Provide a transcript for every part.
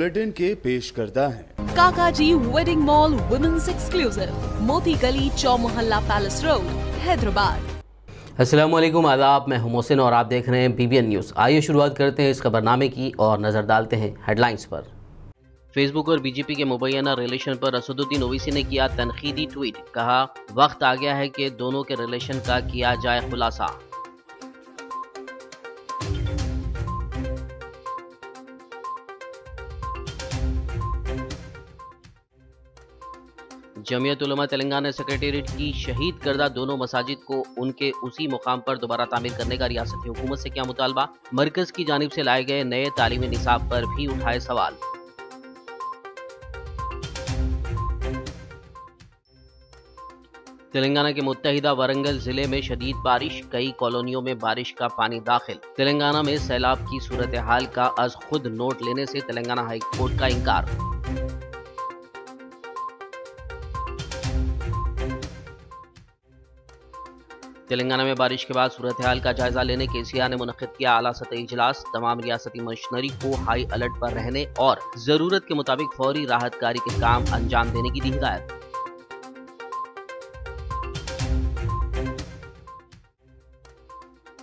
Bulletin के पेश करता है काकाजी वेडिंग मॉल वुमेन्स एक्सक्लूसिव, मोती गली, चौमोहल्ला पैलेस रोड, हैदराबाद। अस्सलाम वालेकुम, आदाब। मैं हूं मोहसिन और आप देख रहे हैं BBN न्यूज़। आइए शुरुआत करते हैं इस खबरनामे की और नज़र डालते हैं हेडलाइंस पर। फेसबुक और बीजेपी के मुबैना रिलेशन पर असदुद्दीन ओवैसी ने किया तनकीदी ट्वीट। कहा, वक्त आ गया है कि दोनों के रिलेशन का किया जाए खुलासा। जमीयत उलमा तेलंगाना सेक्रेटेरिएट की शहीद करदा दोनों मसाजिद को उनके उसी मुकाम पर दोबारा तामीर करने का रियासती हुकूमत से क्या मुतालबा। मरकज की जानिब से लाए गए नए तालीमी निसाब पर भी उठाए सवाल। तेलंगाना के मुत्तहिदा वरंगल जिले में शदीद बारिश, कई कॉलोनियों में बारिश का पानी दाखिल। तेलंगाना में सैलाब की सूरत हाल का अज खुद नोट लेने से तेलंगाना हाई कोर्ट का इनकार। तेलंगाना में बारिश के बाद सूरत हाल का जायजा लेने KCR ने मुनक्किद किया आला सतही इजलास। तमाम रियासती मशीनरी को हाई अलर्ट पर रहने और जरूरत के मुताबिक फौरी राहतकारी के काम अंजाम देने की दी हिदायत।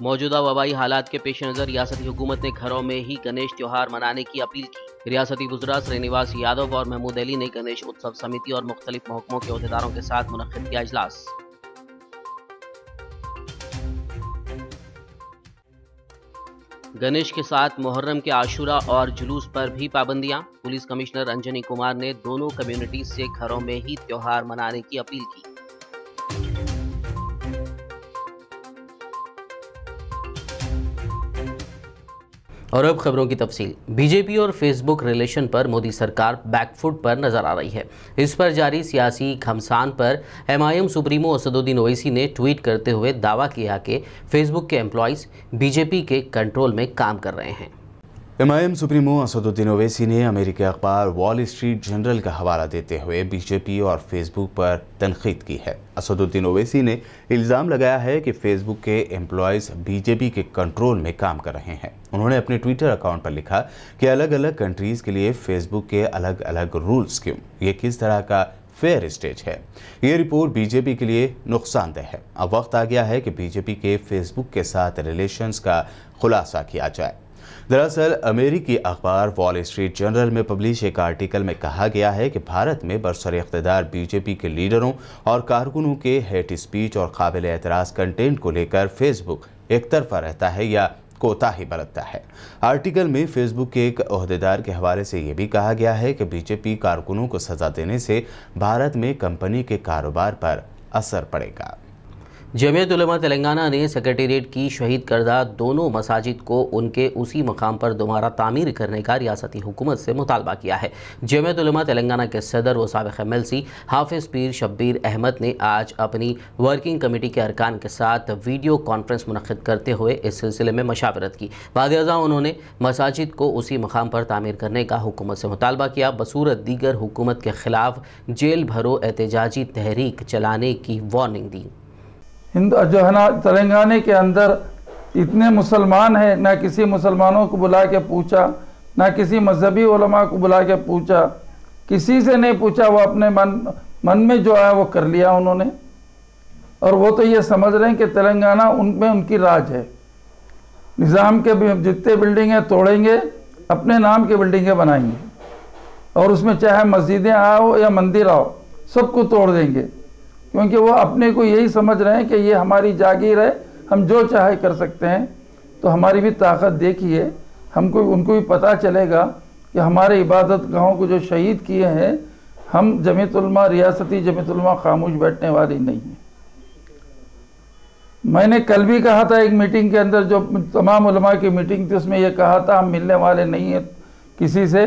मौजूदा वबाई हालात के पेश नजर रियासती हुकूमत ने घरों में ही गणेश त्योहार मनाने की अपील की। रियासती वुज़रा श्रीनिवास यादव और महमूद अली ने गणेश उत्सव समिति और मुख्तलिफ महकमों के अहदेदारों के साथ मुनक्किद किया इजलास। गणेश के साथ मुहर्रम के आशूरा और जुलूस पर भी पाबंदियां। पुलिस कमिश्नर अंजनी कुमार ने दोनों कम्युनिटी से घरों में ही त्योहार मनाने की अपील की। और अब खबरों की तफसील। बीजेपी और फेसबुक रिलेशन पर मोदी सरकार बैकफुट पर नजर आ रही है। इस पर जारी सियासी घमसान पर MIM सुप्रीमो असदुद्दीन ओवैसी ने ट्वीट करते हुए दावा किया कि फेसबुक के एम्प्लॉइज बीजेपी के कंट्रोल में काम कर रहे हैं। MIM सुप्रीमो असदुद्दीन ओवैसी ने अमेरिकी अखबार वॉल स्ट्रीट जर्नल का हवाला देते हुए बीजेपी और फेसबुक पर तनकीद की है। असदुद्दीन ओवैसी ने इल्ज़ाम लगाया है कि फेसबुक के एम्प्लॉयज़ बीजेपी के कंट्रोल में काम कर रहे हैं। उन्होंने अपने ट्विटर अकाउंट पर लिखा कि अलग अलग कंट्रीज़ के लिए फेसबुक के अलग अलग रूल्स क्यों, ये किस तरह का फेयर स्टेज है। ये रिपोर्ट बीजेपी के लिए नुकसानदेह है। अब वक्त आ गया है कि बीजेपी के फेसबुक के साथ रिलेशंस का खुलासा किया जाए। दरअसल अमेरिकी अखबार वॉल स्ट्रीट जर्नल में पब्लिश एक आर्टिकल में कहा गया है कि भारत में बरसर इख्तिदार बीजेपी के लीडरों और कारकुनों के हेट स्पीच और काबिल एतराज़ कंटेंट को लेकर फेसबुक एक तरफा रहता है या कोताही बरतता है। आर्टिकल में फेसबुक के एक ओहदेदार के हवाले से ये भी कहा गया है कि बीजेपी कारकुनों को सजा देने से भारत में कंपनी के कारोबार पर असर पड़ेगा। जमीयत उलमा तेलंगाना ने सेक्रेटेरिएट की शहीद करदा दोनों मसाजिद को उनके उसी मकाम पर दोबारा तामीर करने का रियासती हुकूमत से मुतालबा किया है। जमीयत उलमा तेलंगाना के सदर व साबिक़ MLC हाफिज़ पीर शब्बीर अहमद ने आज अपनी वर्किंग कमेटी के अरकान के साथ वीडियो कॉन्फ्रेंस मुनक़्क़िद करते हुए इस सिलसिले में मशावरत की। बाद उन्होंने मसाजिद को उसी मकाम पर तामीर करने का हुकूमत से मुतालबा किया। बसूरत दीगर हुकूमत के ख़िलाफ़ जेल भरो एहतजाजी तहरीक चलाने की वार्निंग दी। जो है ना, तेलंगाना के अंदर इतने मुसलमान हैं, ना किसी मुसलमानों को बुला के पूछा, ना किसी मजहबी उलमा को बुला के पूछा, किसी से नहीं पूछा। वो अपने मन में जो है वो कर लिया उन्होंने। और वो तो ये समझ रहे हैं कि तेलंगाना उनमें उनकी राज है। निज़ाम के जितने बिल्डिंगें तोड़ेंगे, अपने नाम की बिल्डिंगें बनाएंगे और उसमें चाहे मस्जिदें आओ या मंदिर आओ, सबको तोड़ देंगे, क्योंकि वो अपने को यही समझ रहे हैं कि ये हमारी जागीर है, हम जो चाहे कर सकते हैं। तो हमारी भी ताकत देखिए, हमको उनको भी पता चलेगा कि हमारे इबादत गाहों को जो शहीद किए हैं, हम जमीयत उलमा, रियासती जमीयत उलमा खामोश बैठने वाली नहीं है। मैंने कल भी कहा था एक मीटिंग के अंदर, जो तमाम उलमा की मीटिंग थी, उसमें यह कहा था हम मिलने वाले नहीं हैं किसी से,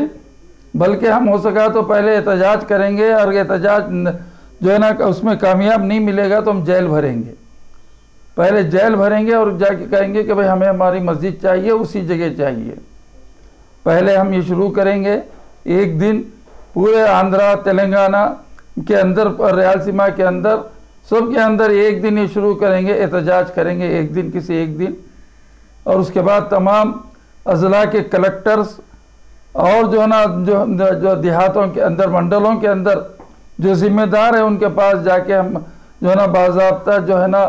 बल्कि हम हो सका तो पहले एहतजाज करेंगे और एहतजाज जो है ना उसमें कामयाब नहीं मिलेगा तो हम जेल भरेंगे। पहले जेल भरेंगे और जाके कहेंगे कि भाई हमें हमारी मस्जिद चाहिए, उसी जगह चाहिए। पहले हम ये शुरू करेंगे। एक दिन पूरे आंध्रा तेलंगाना के अंदर, रायलसीमा के अंदर, सब के अंदर एक दिन ये शुरू करेंगे, एहतजाज करेंगे एक दिन, किसी एक दिन। और उसके बाद तमाम अजला के कलेक्टर्स और जो है ना जो देहातों के अंदर, मंडलों के अंदर जो जिम्मेदार है उनके पास जाके हम जो है ना बाज़ाब्ता जो है ना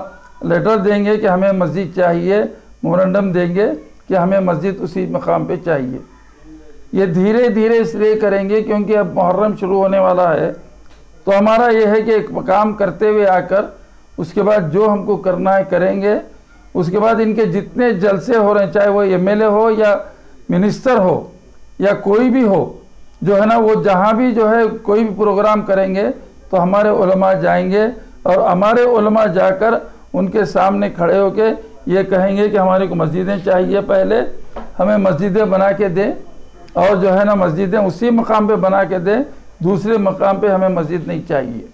लेटर देंगे कि हमें मस्जिद चाहिए, मेमोरेंडम देंगे कि हमें मस्जिद उसी मकाम पे चाहिए। ये धीरे धीरे इसलिए करेंगे क्योंकि अब मुहर्रम शुरू होने वाला है, तो हमारा ये है कि एक काम करते हुए आकर उसके बाद जो हमको करना है करेंगे। उसके बाद इनके जितने जलसे हो रहे हैं, चाहे वो एमएलए हो या मिनिस्टर हो या कोई भी हो, जो है ना वो जहाँ भी जो है कोई भी प्रोग्राम करेंगे तो हमारे उलमा जाएंगे और हमारे उलमा जाकर उनके सामने खड़े होके ये कहेंगे कि हमारे को मस्जिदें चाहिए, पहले हमें मस्जिदें बना के दें, और जो है ना मस्जिदें उसी मकाम पे बना के दें, दूसरे मकाम पे हमें मस्जिद नहीं चाहिए।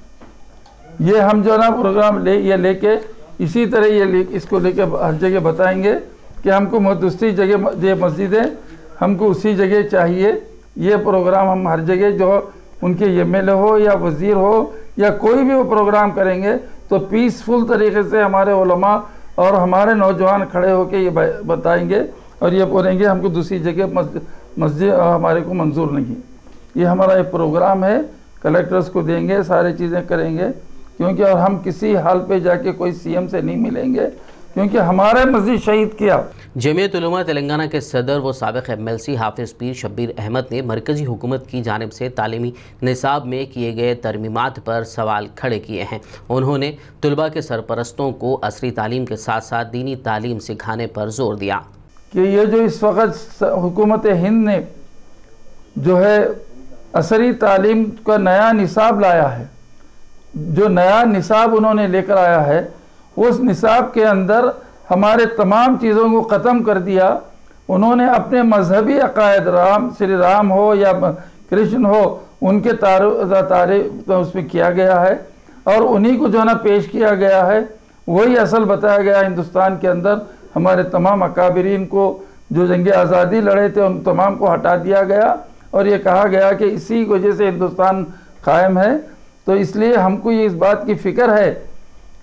ये हम जो है ना प्रोग्राम लेके इसी तरह इसको लेके हर जगह बताएंगे कि हमको दूसरी जगह ये मस्जिदें हमको उसी जगह चाहिए। ये प्रोग्राम हम हर जगह जो उनके एमएलए हो या वज़ीर हो या कोई भी वो प्रोग्राम करेंगे तो पीसफुल तरीके से हमारे उलमा और हमारे नौजवान खड़े होके ये बताएंगे और ये बोलेंगे हमको दूसरी जगह मस्जिद हमारे को मंजूर नहीं। ये हमारा एक प्रोग्राम है, कलेक्टर्स को देंगे, सारी चीज़ें करेंगे, क्योंकि और हम किसी हाल पे जाके कोई सीएम से नहीं मिलेंगे, क्योंकि हमारे मस्जिद शहीद किया। जमीयत उलमा तेलंगाना के सदर व साबिक़ एमएलसी हाफिज़ पीर शब्बीर अहमद ने मरकज़ी हुकूमत की जानिब से तालीमी निसाब में किए गए तरमीमात पर सवाल खड़े किए हैं। उन्होंने तलबा के सरपरस्तों को असरी तालीम के साथ साथ दीनी तालीम सिखाने पर जोर दिया कि ये जो इस वक्त हुकूमत हिंद ने जो है असरी तालीम का नया निसाब लाया है, जो नया निसाब उन्होंने लेकर आया है, उस निसाब के अंदर हमारे तमाम चीज़ों को ख़त्म कर दिया। उन्होंने अपने मजहबी अकायद, श्री राम हो या कृष्ण हो, उनके तारीफ उसमें किया गया है और उन्हीं को जो है ना पेश किया गया है। वही असल बताया गया हिंदुस्तान के अंदर। हमारे तमाम अकाबरीन को जो जंग आज़ादी लड़े थे उन तमाम को हटा दिया गया और ये कहा गया कि इसी वजह से हिंदुस्तान कायम है। तो इसलिए हमको ये इस बात की फ़िक्र है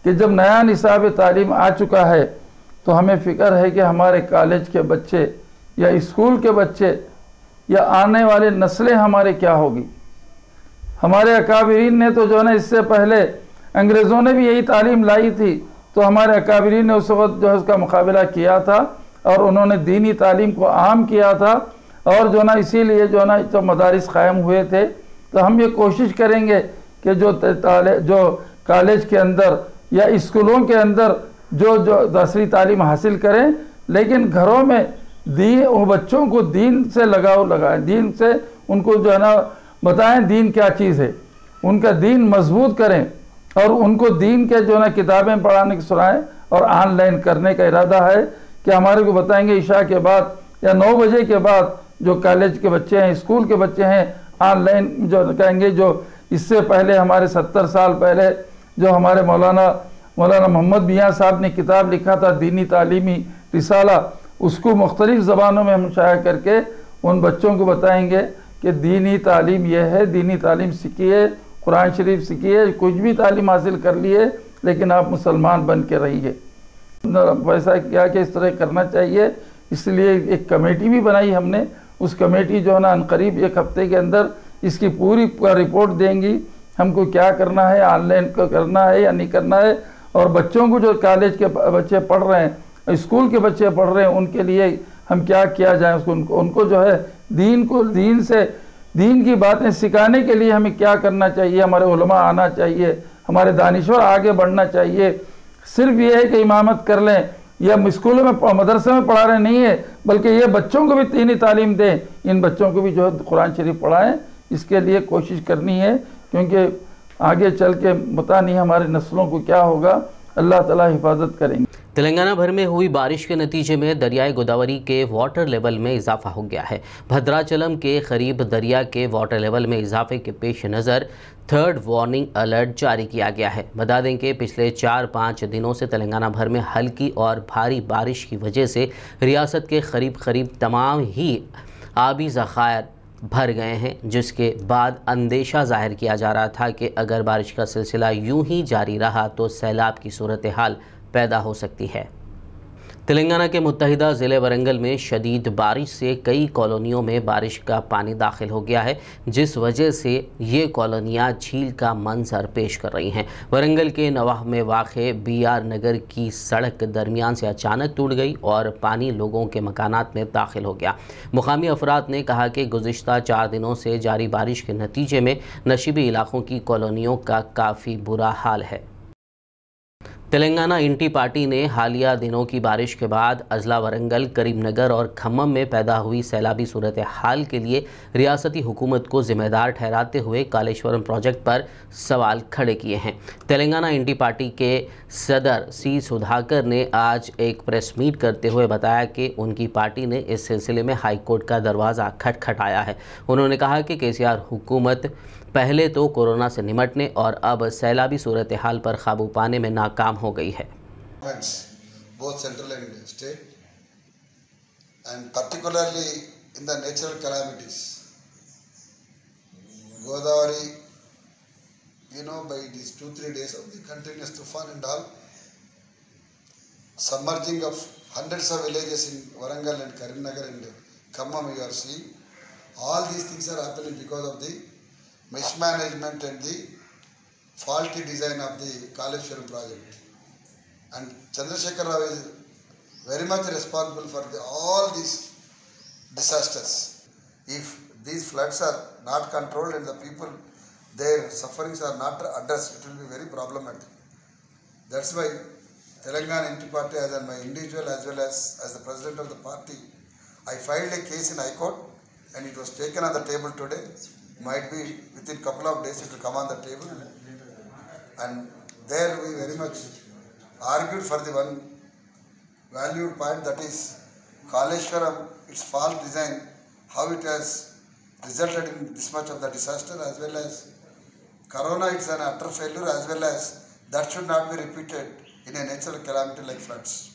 कि जब नया निसाब तालीम आ चुका है तो हमें फ़िक्र है कि हमारे कॉलेज के बच्चे या स्कूल के बच्चे या आने वाले नस्लें हमारे क्या होगी। हमारे अकाबरीन ने तो जो है ना इससे पहले अंग्रेज़ों ने भी यही तालीम लाई थी, तो हमारे अकाबरीन ने उस वक्त जो है उसका मुकाबला किया था और उन्होंने दीनी तालीम को आम किया था और जो ना इसीलिए जो ना तो मदारिस कायम हुए थे। तो हम ये कोशिश करेंगे कि जो कॉलेज के अंदर या स्कूलों के अंदर जो असली तालीम हासिल करें, लेकिन घरों में वो बच्चों को दीन से लगाव लगाएं, दीन से उनको जो है ना बताएं दीन क्या चीज़ है, उनका दीन मजबूत करें और उनको दीन के जो है ना किताबें पढ़ाने की सुनाएं। और ऑनलाइन करने का इरादा है कि हमारे को बताएंगे इशा के बाद या 9 बजे के बाद जो कॉलेज के बच्चे हैं, स्कूल के बच्चे हैं, ऑनलाइन जो कहेंगे। जो इससे पहले हमारे 70 साल पहले जो हमारे मौलाना मोहम्मद मियाँ साहब ने किताब लिखा था दीनी तालीमी रिसाला, उसको मुख्तलिफ ज़बानों में हम शाया करके उन बच्चों को बताएंगे कि दीनी तालीम यह है, दीनी तालीम सीखिए, कुरान शरीफ सीखिए, कुछ भी तालीम हासिल कर लिए लेकिन आप मुसलमान बन के रहिए। वैसा क्या कि इस तरह करना चाहिए, इसलिए एक कमेटी भी बनाई हमने। उस कमेटी जो है ना अनकरीब 1 हफ्ते के अंदर इसकी पूरी रिपोर्ट देंगी, हमको क्या करना है, ऑनलाइन को करना है या नहीं करना है। और बच्चों को जो कॉलेज के बच्चे पढ़ रहे हैं, स्कूल के बच्चे पढ़ रहे हैं, उनके लिए हम क्या किया जाए, उनको जो है दीन की बातें सिखाने के लिए हमें क्या करना चाहिए। हमारे उलमा आना चाहिए, हमारे दानिश्वर आगे बढ़ना चाहिए। सिर्फ ये है कि इमामत कर लें या स्कूलों में मदरसे में पढ़ा रहे नहीं है, बल्कि ये बच्चों को भी दीनी तालीम दें, इन बच्चों को भी जो है कुरान शरीफ पढ़ाएं। इसके लिए कोशिश करनी है, क्योंकि आगे चल के पता नहीं हमारे नस्लों को क्या होगा। अल्लाह ताला हिफाजत करेंगे। तेलंगाना भर में हुई बारिश के नतीजे में दरियाए गोदावरी के वाटर लेवल में इजाफा हो गया है। भद्राचलम के करीब दरिया के वाटर लेवल में इजाफे के पेश नज़र 3rd वार्निंग अलर्ट जारी किया गया है। बता दें कि पिछले 4-5 दिनों से तेलंगाना भर में हल्की और भारी बारिश की वजह से रियासत के करीब तमाम ही आबी ज़खायर भर गए हैं, जिसके बाद अंदेशा जाहिर किया जा रहा था कि अगर बारिश का सिलसिला यूं ही जारी रहा तो सैलाब की सूरत हाल पैदा हो सकती है। तेलंगाना के मुत्तहिदा ज़िले वरंगल में शदीद बारिश से कई कॉलोनियों में बारिश का पानी दाखिल हो गया है, जिस वजह से ये कॉलोनियाँ झील का मंजर पेश कर रही हैं। वरंगल के नवाह में वाक़े BR नगर की सड़क दरमियान से अचानक टूट गई और पानी लोगों के मकानात में दाखिल हो गया। मुकामी अफराद ने कहा कि गुज़िश्ता 4 दिनों से जारी बारिश के नतीजे में नशीबी इलाकों की कॉलोनियों का काफ़ी बुरा हाल है। तेलंगाना इंटी पार्टी ने हालिया दिनों की बारिश के बाद अजला, वरंगल, करीमनगर और खम्मम में पैदा हुई सैलाबी सूरत हाल के लिए रियासती हुकूमत को जिम्मेदार ठहराते हुए कालेश्वरम प्रोजेक्ट पर सवाल खड़े किए हैं। तेलंगाना इंटी पार्टी के सदर C. सुधाकर ने आज एक प्रेस मीट करते हुए बताया कि उनकी पार्टी ने इस सिलसिले में हाई कोर्ट का दरवाज़ा खटखटाया है। उन्होंने कहा कि KCR हुकूमत पहले तो कोरोना से निमटने और अब सैलाबी सूरत हाल पर काबू पाने में नाकाम हो गई है। Both central and state, and particularly in the natural calamities, Godavari, by these 2-3 days of the continuous tufan and all, submerging of hundreds of villages in Warangal and Karimnagar and Khammam, you are seeing, all these things are happening because of the mismanagement and the faulty design of the Kaleshwaram project. And Chandrasekhar Rao is very much responsible for all these disasters. If these floods are not controlled and the people, their sufferings are not addressed, it will be very problematic. That's why Telangana Inti Party, as my individual as well as the president of the party, I filed a case in High Court and it was taken on the table today. Might be within couple of days it will come on the table. And there we very much argued for the one valued point, that is Kaleshwaram, its fault design, how it has resulted in this much of the disaster, as well as Corona, it's an utter failure, as well as that should not be repeated in a natural calamity like floods.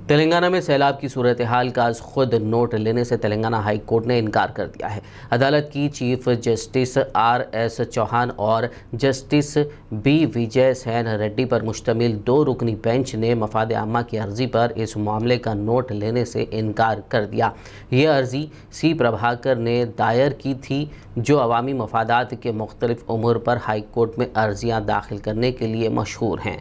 Telangana में सैलाब की सूरत हाल का आज खुद note लेने से Telangana high court ने इनकार कर दिया है। अदालत की चीफ जस्टिस RS चौहान और जस्टिस B. विजय सैन रेड्डी पर मुश्तमिल 2 रुकनी बेंच ने मफाद आमा की अर्जी पर इस मामले का नोट लेने से इनकार कर दिया। ये अर्जी C. प्रभाकर ने दायर की थी, जो अवामी मफादात के मुख्तलिफ उमूर पर हाई कोर्ट में अर्जियाँ दाखिल करने के लिए मशहूर हैं।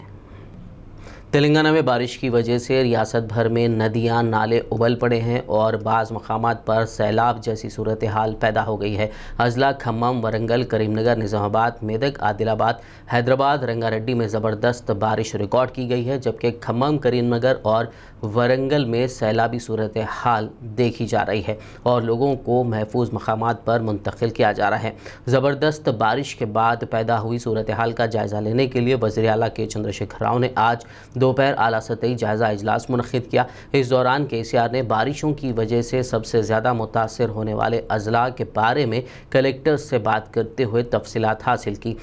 तेलंगाना में बारिश की वजह से रियासत भर में नदियां, नाले उबल पड़े हैं और बाज़ मकामात पर सैलाब जैसी सूरत हाल पैदा हो गई है। अजला, खम्मम, वरंगल, करीमनगर, निज़ामाबाद, मेदक, आदिलाबाद, हैदराबाद, रंगारेड्डी में ज़बरदस्त बारिश रिकॉर्ड की गई है, जबकि खम्मम, करीमनगर और वरंगल में सैलाबी सूरत हाल देखी जा रही है और लोगों को महफूज मकामात पर मुंतकिल किया जा रहा है। ज़बरदस्त बारिश के बाद पैदा हुई सूरत हाल का जायज़ा लेने के लिए वज़ीर आला के चंद्रशेखर राव ने आज दोपहर आला सतही जायज़ा इजलास मुनक़िद किया। इस दौरान KCR ने बारिशों की वजह से सबसे ज़्यादा मुतासर होने वाले अजला के बारे में कलेक्टर से बात करते हुए तफसीलात हासिल की।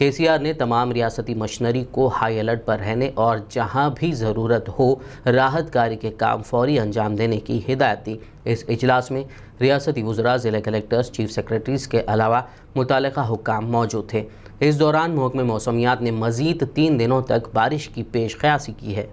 KCR ने तमाम रियासती मशीनरी को हाई अलर्ट पर रहने और जहां भी ज़रूरत हो राहत कार्य के काम फौरी अंजाम देने की हिदायत दी। इस इजलास में रियासती वज़रा, ज़िला कलेक्टर्स, चीफ सेक्रेटरीज़ के अलावा मुतालिका हुक्काम मौजूद थे। इस दौरान महकमे मौसमियात ने मज़ीद 3 दिनों तक बारिश की पेश क़यासी की है।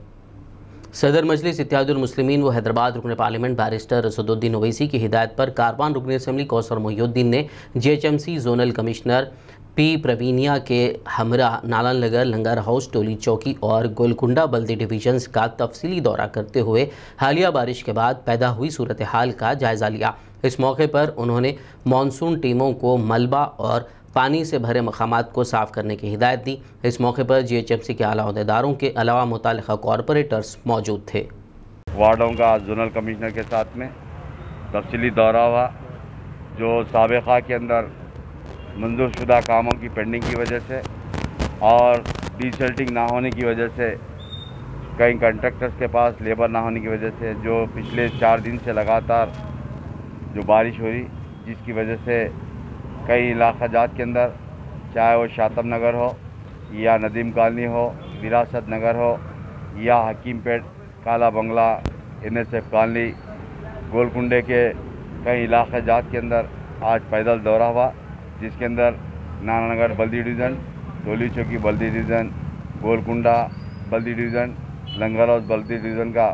सदर मजलिस इत्तेहादुल मुस्लिमीन व हैदराबाद रुकन पार्लियामेंट बैरिस्टर असदुद्दीन ओवैसी की हिदायत पर कारवान रुकन असम्बली कौसर मोहिउद्दीन ने GHMC जोनल कमिश्नर P. प्रवीणिया के हमरा नालन नगर, लंगर हाउस, टोली चौकी और गोलकुंडा बल्दी डिवीजन्स का तफसीली दौरा करते हुए हालिया बारिश के बाद पैदा हुई सूरत हाल का जायज़ा लिया। इस मौके पर उन्होंने मानसून टीमों को मलबा और पानी से भरे मकामात को साफ़ करने की हिदायत दी। इस मौके पर GHMC के आला अहदेदारों के अलावा मुतालिका कॉरपोरेटर्स मौजूद थे। वार्डों का जोनल कमिश्नर के साथ में तफसीली दौरा हुआ, जो साबिक़ा के अंदर मंजूर शुदा कामों की पेंडिंग की वजह से और डीसेल्टिंग ना होने की वजह से, कई कंट्रैक्टर्स के पास लेबर ना होने की वजह से, जो पिछले 4 दिन से लगातार जो बारिश हो रही, जिसकी वजह से कई इलाका जात के अंदर, चाहे वो शातम नगर हो या नदीम कॉलोनी हो, विरासत नगर हो या हकीम पेट, काला बंगला, NSF कॉलोनी, गोलकुंडे के कई इलाका जात के अंदर आज पैदल दौरा हुआ, जिसके अंदर नानानगर बल्दी डिवीज़न, टोली चौकी बल्दी डिवीज़न, गोलकुंडा बल्दी डिवीज़न, लंगर हाउस बल्दी डिवीज़न का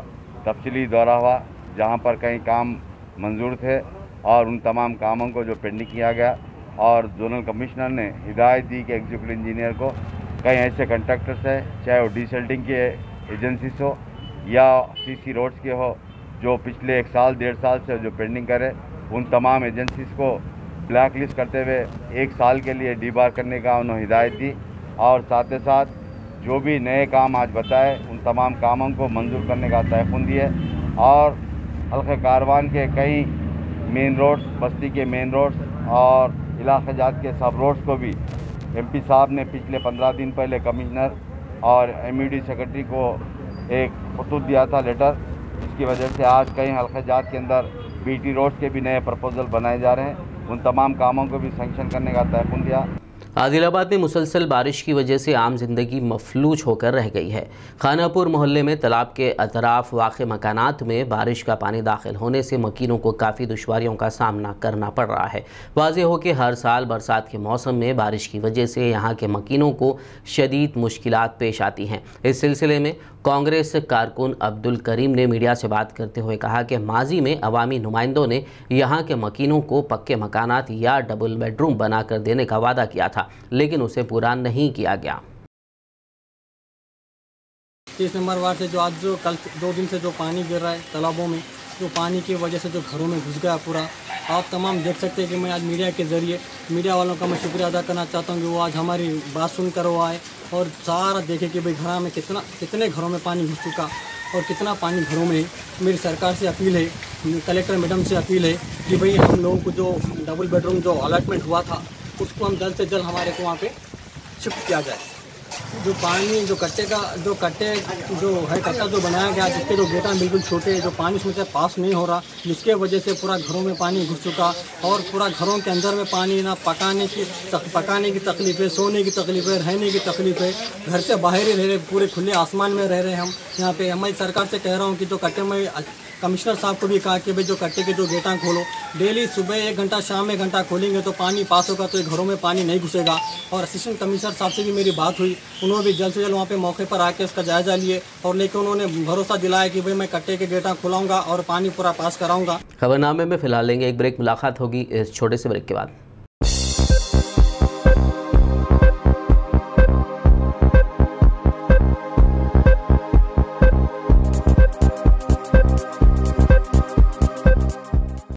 तफसीली दौरा हुआ, जहाँ पर कई काम मंजूर थे और उन तमाम कामों को जो पेंडिंग किया गया, और जोनल कमिश्नर ने हिदायत दी कि एग्जीक्यूटिव इंजीनियर को कई ऐसे कंट्रैक्टर्स है, चाहे वो डीसल्टिंग के एजेंसीज हो या सीसी रोड्स के हो, जो पिछले 1 साल 1.5 साल से जो पेंडिंग करे, उन तमाम एजेंसीज को ब्लैक लिस्ट करते हुए 1 साल के लिए डीबार करने का उन्होंने हिदायत दी। और साथ ही साथ जो भी नए काम आज बताए, उन तमाम कामों को मंजूर करने का तयक़ुन दिए। और हल्के कारवान के कई मेन रोड्स, बस्ती के मेन रोड्स और इलाक़े जात के सब रोड्स को भी MP साहब ने पिछले 15 दिन पहले कमिश्नर और MUD सेक्रेटरी को एक खतूत दिया था, लेटर, जिसकी वजह से आज कई हल्के जात के अंदर BT रोड्स के भी नए प्रपोजल बनाए जा रहे हैं। उन तमाम कामों को भी सैंक्शन करने का तयक़ुन दिया। आदिलाबाद में मुसलसल बारिश की वजह से आम जिंदगी मफलूज होकर रह गई है। खानापुर मोहल्ले में तालाब के अतराफ वाक़ मकानात में बारिश का पानी दाखिल होने से मकीनों को काफ़ी दुश्वारियों का सामना करना पड़ रहा है। वाज़ेह हो कि हर साल बरसात के मौसम में बारिश की वजह से यहाँ के मकीनों को शदीद मुश्किलात पेश आती हैं। इस सिलसिले में कांग्रेस कारकुन अब्दुल करीम ने मीडिया से बात करते हुए कहा कि माजी में अवामी नुमाइंदों ने यहाँ के मकीनों को पक्के मकानात या डबल बेडरूम बनाकर देने का वादा किया था, लेकिन उसे पूरा नहीं किया गया। 30 नंबर वार्ड से जो आज जो कल 2 दिन से जो पानी गिर रहा है तालाबों में, जो पानी की वजह से जो घरों में घुस गया पूरा, आप तमाम देख सकते हैं कि मैं आज मीडिया के ज़रिए मीडिया वालों का मैं शुक्रिया अदा करना चाहता हूँ कि वो आज हमारी बात सुनकर वो आए और सारा देखे कि भाई घरों में कितने घरों में पानी घुस चुका और कितना पानी घरों में। मेरी सरकार से अपील है, कलेक्टर मैडम से अपील है कि भाई हम लोगों को जो डबल बेडरूम जो अलॉटमेंट हुआ था उसको हम जल्द से जल्द हमारे को वहाँ पे शिफ्ट किया जाए। जो पानी जो कट्टे जो है कट्टा जो बनाया गया, जिसके जो गेटा बिल्कुल छोटे, जो पानी उसमें से पास नहीं हो रहा, जिसके वजह से पूरा घरों में पानी घुस चुका और पूरा घरों के अंदर में पानी, ना पकाने की तकलीफ है, सोने की तकलीफ है, रहने की तकलीफ है। घर से बाहर ही रह रहे, पूरे खुले आसमान में रह रहे हम यहाँ पे। मैं सरकार से कह रहा हूँ कि जो कट्टे में कमिश्नर साहब को भी कहा कि भाई जो कट्टे के जो गेटा खोलो, डेली सुबह 1 घंटा शाम में 1 घंटा खोलेंगे तो पानी पास होगा, तो घरों में पानी नहीं घुसेगा। और असिस्टेंट कमिश्नर साहब से भी मेरी बात हुई, उन्होंने भी जल्द से जल्द वहाँ पे मौके पर आके उसका जायजा लिए और लेकिन उन्होंने भरोसा दिलाया कि भाई मैं कट्टे के गेटा खुलाऊंगा और पानी पूरा पास कराऊंगा। खबरनामे में फिलहाल लेंगे एक ब्रेक, मुलाकात होगी इस छोटे से ब्रेक के बाद।